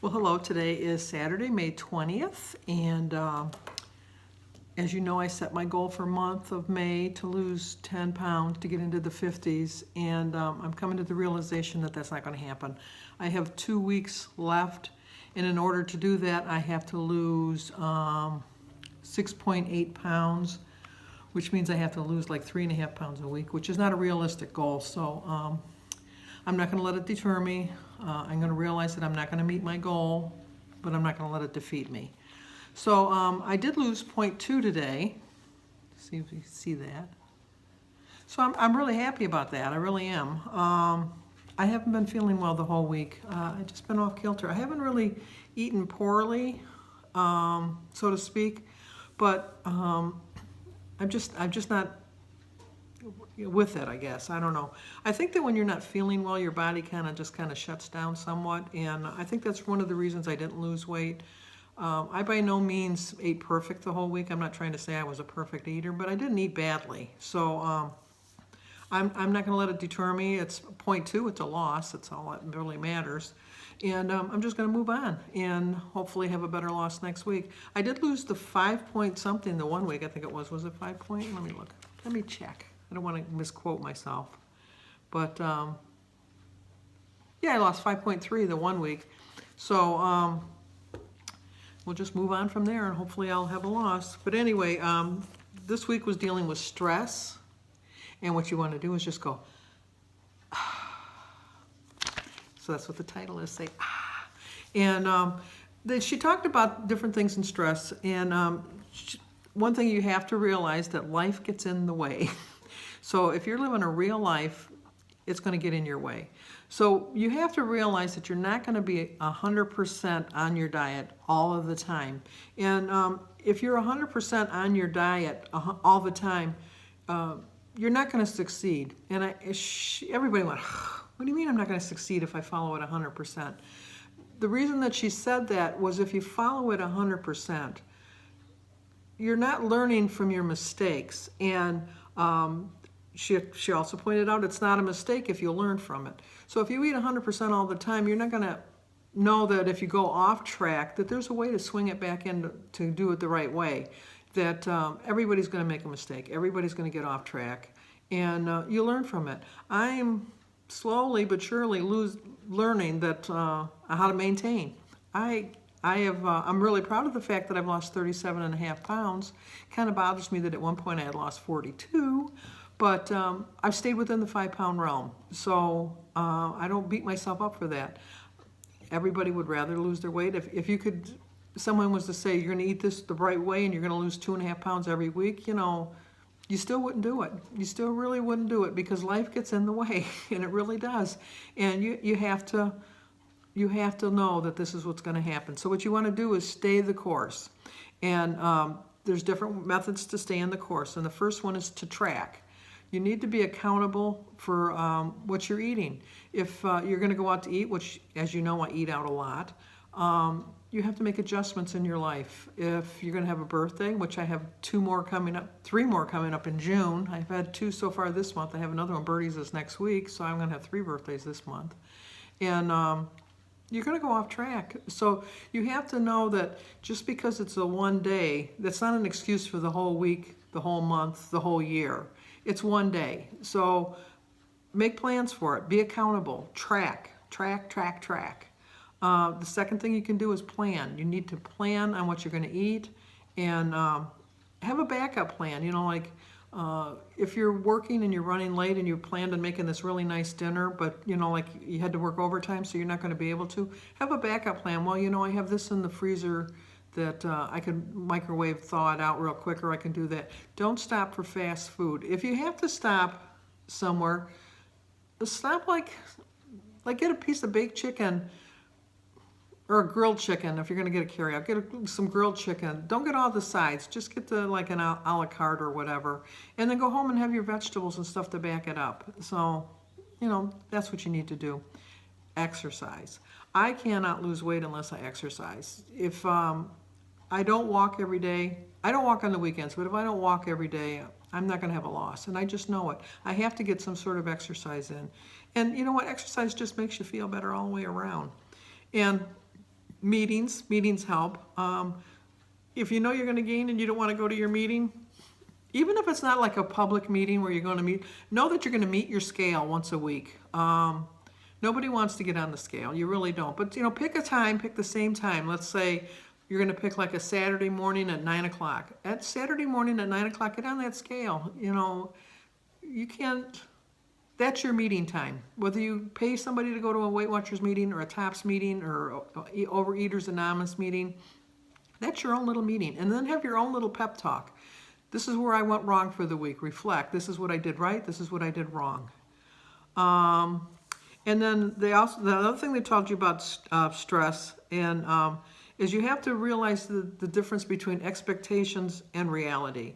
Well, hello. Today is Saturday, May 20th, and as you know, I set my goal for month of May to lose 10 pounds to get into the 50s, and I'm coming to the realization that that's not going to happen. I have 2 weeks left, and in order to do that, I have to lose 6.8 pounds, which means I have to lose like 3.5 pounds a week, which is not a realistic goal. So I'm not going to let it deter me. I'm going to realize that I'm not going to meet my goal, but I'm not going to let it defeat me. So I did lose 0.2 today. See if you see that. So I'm really happy about that. I really am. I haven't been feeling well the whole week. I've just been off kilter. I haven't really eaten poorly, so to speak, but I'm just not with it, I guess. I don't know. I think that when you're not feeling well, your body kind of shuts down somewhat, and I think that's one of the reasons I didn't lose weight. I by no means ate perfect the whole week. I'm not trying to say I was a perfect eater, but I didn't eat badly. So I'm not going to let it deter me. It's 0.2. It's a loss. That's all that really matters. And I'm just going to move on and hopefully have a better loss next week. I did lose the 5 point something the one week. I think it was. Was it 5 point? Let me look. Let me check. I don't want to misquote myself. But yeah, I lost 5.3 the one week. So we'll just move on from there and hopefully I'll have a loss. But anyway, this week was dealing with stress. And what you want to do is just go, ah. So that's what the title is, say, ah. And she talked about different things in stress. And one thing you have to realize that life gets in the way. So if you're living a real life, it's going to get in your way. So you have to realize that you're not going to be 100% on your diet all of the time. And if you're 100% on your diet all the time, you're not going to succeed. And everybody went, what do you mean I'm not going to succeed if I follow it 100%? The reason that she said that was if you follow it 100%, you're not learning from your mistakes. And she also pointed out it's not a mistake if you learn from it. So if you eat 100% all the time, you're not going to know that if you go off track, that there's a way to swing it back in to do it the right way. That everybody's going to make a mistake. Everybody's going to get off track. And you learn from it. I'm slowly but surely learning that how to maintain. I'm really proud of the fact that I've lost 37.5 pounds. Kind of bothers me that at one point I had lost 42. But I've stayed within the 5 pound realm, so I don't beat myself up for that. Everybody would rather lose their weight. If someone was to say you're going to eat this the right way and you're going to lose 2.5 pounds every week, you still wouldn't do it. You still really wouldn't do it because life gets in the way, and it really does. And you have to know that this is what's going to happen. So what you want to do is stay the course, and there's different methods to stay in the course. And the first one is to track. You need to be accountable for what you're eating. If you're going to go out to eat, which, as you know, I eat out a lot, you have to make adjustments in your life. If you're going to have a birthday, which I have 3 more coming up in June. I've had 2 so far this month. I have another one, Birdie's, is next week, so I'm going to have 3 birthdays this month. And you're going to go off track. So you have to know that just because it's a one day, that's not an excuse for the whole week, the whole month, the whole year. It's one day. So make plans for it. Be accountable. Track. The second thing you can do is plan. You need to plan on what you're going to eat and have a backup plan. If you're working and you're running late and you planned on making this really nice dinner, but like you had to work overtime, so you're not going to be able to, have a backup plan. Well, I have this in the freezer that I could microwave, thaw it out real quick, or I can do that. Don't stop for fast food. If you have to stop somewhere, stop like get a piece of baked chicken or a grilled chicken. If you're going to get a carryout, get some grilled chicken. Don't get all the sides. Just get an a la carte or whatever. And then go home and have your vegetables and stuff to back it up. So, that's what you need to do. Exercise. I cannot lose weight unless I exercise. If I don't walk every day, I don't walk on the weekends, but if I don't walk every day, I'm not going to have a loss. And I just know it. I have to get some sort of exercise in. And you know what? Exercise just makes you feel better all the way around. And Meetings help. If you know you're going to gain and you don't want to go to your meeting, even if it's not like a public meeting where you're going to meet, know that you're going to meet your scale once a week. Nobody wants to get on the scale. You really don't. But, pick a time, pick the same time. Let's say you're going to pick like a Saturday morning at 9 o'clock. At Saturday morning at 9 o'clock, get on that scale. You can't, that's your meeting time. Whether you pay somebody to go to a Weight Watchers meeting or a TOPS meeting or Overeaters Anonymous meeting, that's your own little meeting. And then have your own little pep talk. This is where I went wrong for the week. Reflect. This is what I did right. This is what I did wrong. And then the other thing they taught you about stress is you have to realize the difference between expectations and reality.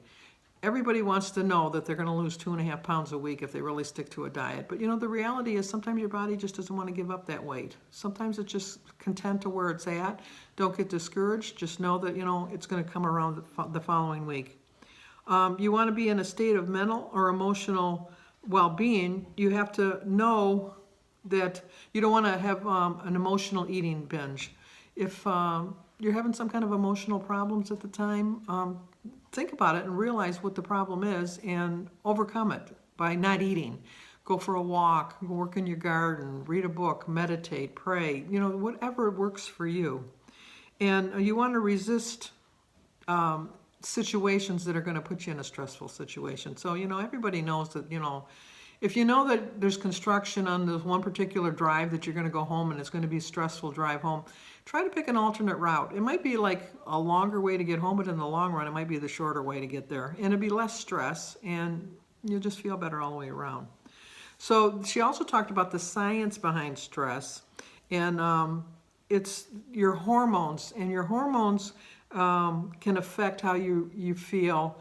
Everybody wants to know that they're going to lose 2.5 pounds a week if they really stick to a diet. But the reality is sometimes your body just doesn't want to give up that weight. Sometimes it's just content to where it's at. Don't get discouraged. Just know that, it's going to come around the following week. You want to be in a state of mental or emotional well-being. You have to know that you don't want to have an emotional eating binge. If you're having some kind of emotional problems at the time, think about it and realize what the problem is and overcome it by not eating. Go for a walk, go work in your garden, read a book, meditate, pray, whatever works for you. And you want to resist situations that are going to put you in a stressful situation. So, everybody knows that, if you know that there's construction on this one particular drive that you're going to go home and it's going to be a stressful drive home, try to pick an alternate route. It might be like a longer way to get home, but in the long run, it might be the shorter way to get there. And it'll be less stress, and you'll just feel better all the way around. So she also talked about the science behind stress, and it's your hormones, and your hormones can affect how you feel,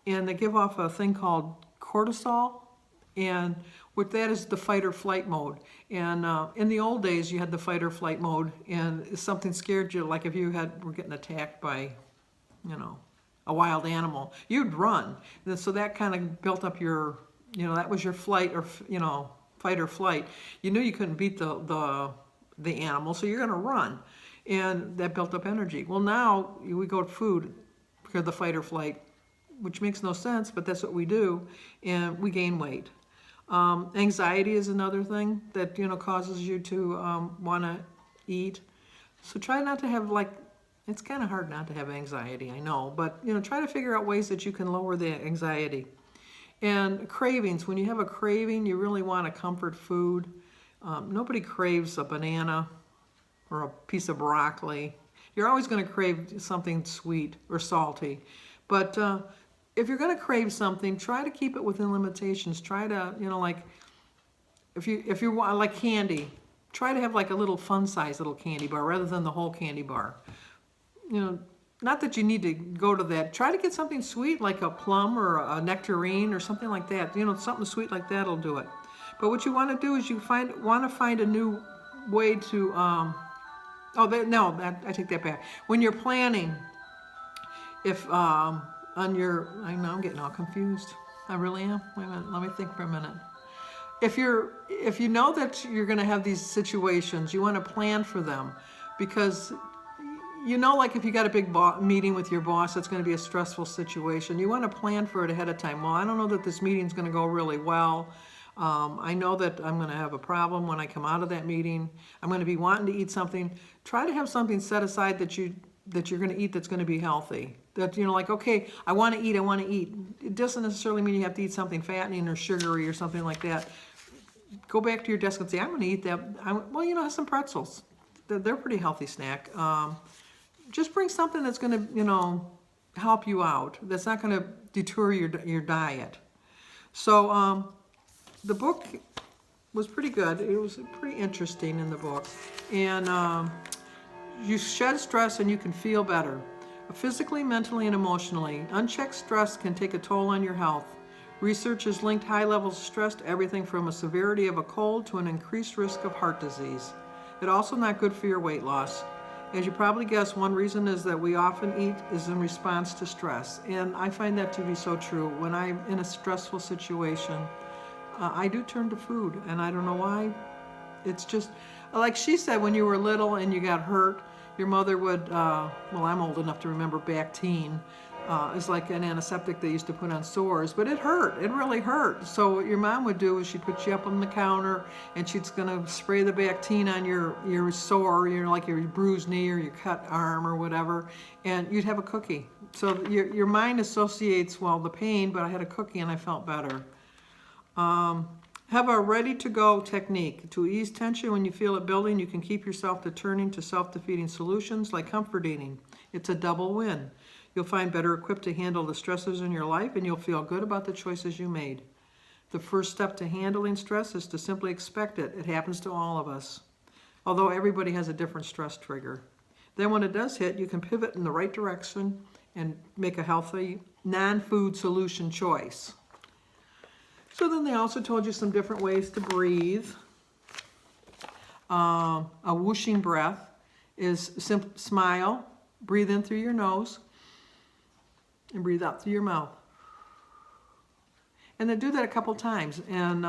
and they give off a thing called cortisol. And what that is the fight or flight mode. And in the old days, you had the fight or flight mode, and if something scared you, like if you were getting attacked by, a wild animal, you'd run. And so that kind of built up your, that was your flight or, fight or flight. You knew you couldn't beat the animal, so you're going to run. And that built up energy. Well, now we go to food because the fight or flight, which makes no sense, but that's what we do, and we gain weight. Anxiety is another thing that causes you to want to eat. So try not to have it's kind of hard not to have anxiety, I know, but try to figure out ways that you can lower the anxiety. And cravings. When you have a craving, you really want a comfort food. Nobody craves a banana or a piece of broccoli. You're always going to crave something sweet or salty, but if you're going to crave something, try to keep it within limitations. Try to, if you want like candy, try to have like a little fun-sized little candy bar rather than the whole candy bar. Not that you need to go to that. Try to get something sweet like a plum or a nectarine or something like that. Something sweet like that will do it. But what you want to do is want to find a new way to. I take that back. When you're planning, if I know I'm getting all confused. I really am. Wait a minute, let me think for a minute. If you know that you're going to have these situations, you want to plan for them, because like if you got a big meeting with your boss, that's going to be a stressful situation. You want to plan for it ahead of time. Well, I don't know that this meeting's going to go really well. I know that I'm going to have a problem when I come out of that meeting. I'm going to be wanting to eat something. Try to have something set aside that you're going to eat that's going to be healthy. That, okay, I want to eat. It doesn't necessarily mean you have to eat something fattening or sugary or something like that. Go back to your desk and say, I'm going to eat that. Have some pretzels. They're a pretty healthy snack. Just bring something that's going to, help you out. That's not going to detour your diet. So the book was pretty good. It was pretty interesting in the book. And you shed stress and you can feel better. Physically, mentally, and emotionally. Unchecked stress can take a toll on your health. Research has linked high levels of stress to everything from a severity of a cold to an increased risk of heart disease. It's also not good for your weight loss. As you probably guess, one reason is that we often eat is in response to stress. And I find that to be so true. When I'm in a stressful situation, I do turn to food, and I don't know why. It's just, like she said, when you were little and you got hurt, your mother would, well, I'm old enough to remember Bactine. Is like an antiseptic they used to put on sores, but it hurt. It really hurt. So what your mom would do is she'd put you up on the counter and she's gonna spray the Bactine on your sore, like your bruised knee or your cut arm or whatever, and you'd have a cookie. So your mind associates, well, the pain, but I had a cookie and I felt better. Have a ready-to-go technique. To ease tension when you feel it building, you can keep yourself to turning to self-defeating solutions like comfort eating. It's a double win. You'll find better equipped to handle the stresses in your life, and you'll feel good about the choices you made. The first step to handling stress is to simply expect it. It happens to all of us, although everybody has a different stress trigger. Then when it does hit, you can pivot in the right direction and make a healthy, non-food solution choice. So then they also told you some different ways to breathe. A whooshing breath is smile, breathe in through your nose, and breathe out through your mouth. And then do that a couple times. And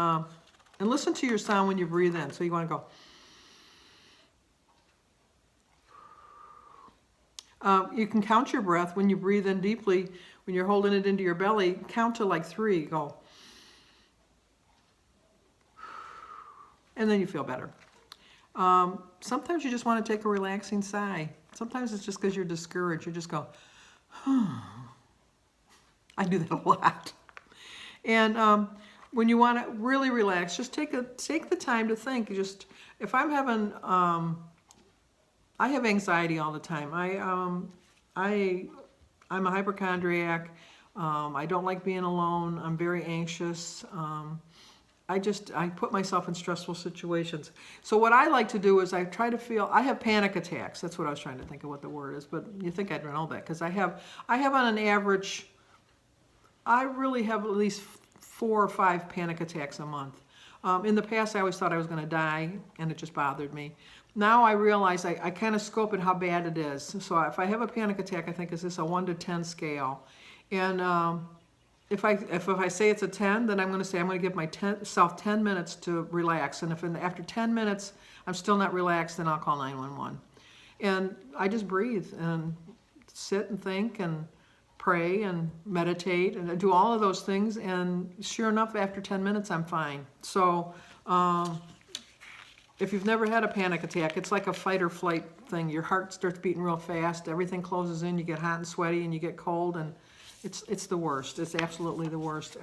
listen to your sound when you breathe in. So you want to go. You can count your breath when you breathe in deeply. When you're holding it into your belly, count to like 3. Go. And then you feel better. Sometimes you just want to take a relaxing sigh. Sometimes it's just because you're discouraged. You just go, I do that a lot. And when you want to really relax, just take the time to think. Just if I'm having, I have anxiety all the time. I'm a hypochondriac. I don't like being alone. I'm very anxious. I put myself in stressful situations. So what I like to do is I try to feel, I have panic attacks. That's what I was trying to think of what the word is, but you think I'd know that because I have on an average, I really have at least 4 or 5 panic attacks a month. In the past, I always thought I was going to die, and it just bothered me. Now I realize I kind of scope it how bad it is. So if I have a panic attack, I think, is this a 1 to 10 scale? And if I say it's a 10, then I'm going to say I'm going to give myself 10 minutes to relax. And if after 10 minutes I'm still not relaxed, then I'll call 911. And I just breathe and sit and think and pray and meditate and do all of those things, and sure enough, after 10 minutes, I'm fine. So if you've never had a panic attack, it's like a fight or flight thing. Your heart starts beating real fast, everything closes in, you get hot and sweaty, and you get cold, and it's the worst. It's absolutely the worst.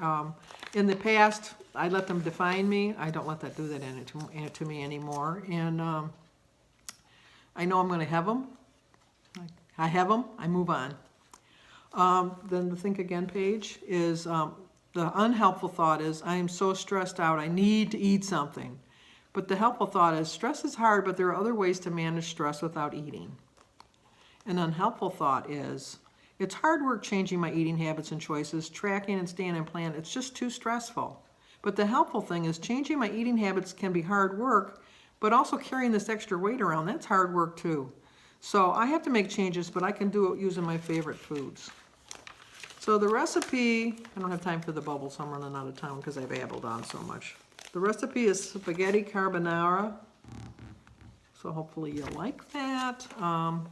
In the past, I let them define me. I don't let that do that to me anymore, and I know I'm going to have them. I have them, I move on. Then the think again page is the unhelpful thought is, I am so stressed out, I need to eat something. But the helpful thought is, stress is hard, but there are other ways to manage stress without eating. An unhelpful thought is, it's hard work changing my eating habits and choices, tracking and staying on plan, it's just too stressful. But the helpful thing is, changing my eating habits can be hard work, but also carrying this extra weight around, that's hard work too. So I have to make changes, but I can do it using my favorite foods. So the recipe, I don't have time for the bubbles, so I'm running out of time because I babbled on so much. The recipe is spaghetti carbonara. So hopefully you'll like that. I'm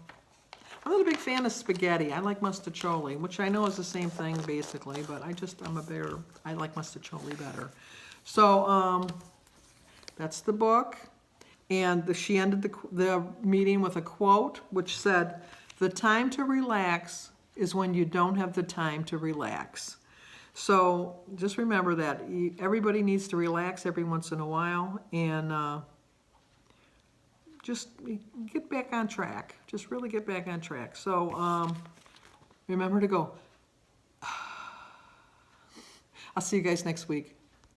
not a big fan of spaghetti. I like mustacholi, which I know is the same thing basically, but I like mustacholi better. So that's the book. And she ended the meeting with a quote which said, "The time to relax is when you don't have the time to relax." So just remember that everybody needs to relax every once in a while, and just get back on track. Just really get back on track. So remember to go. I'll see you guys next week.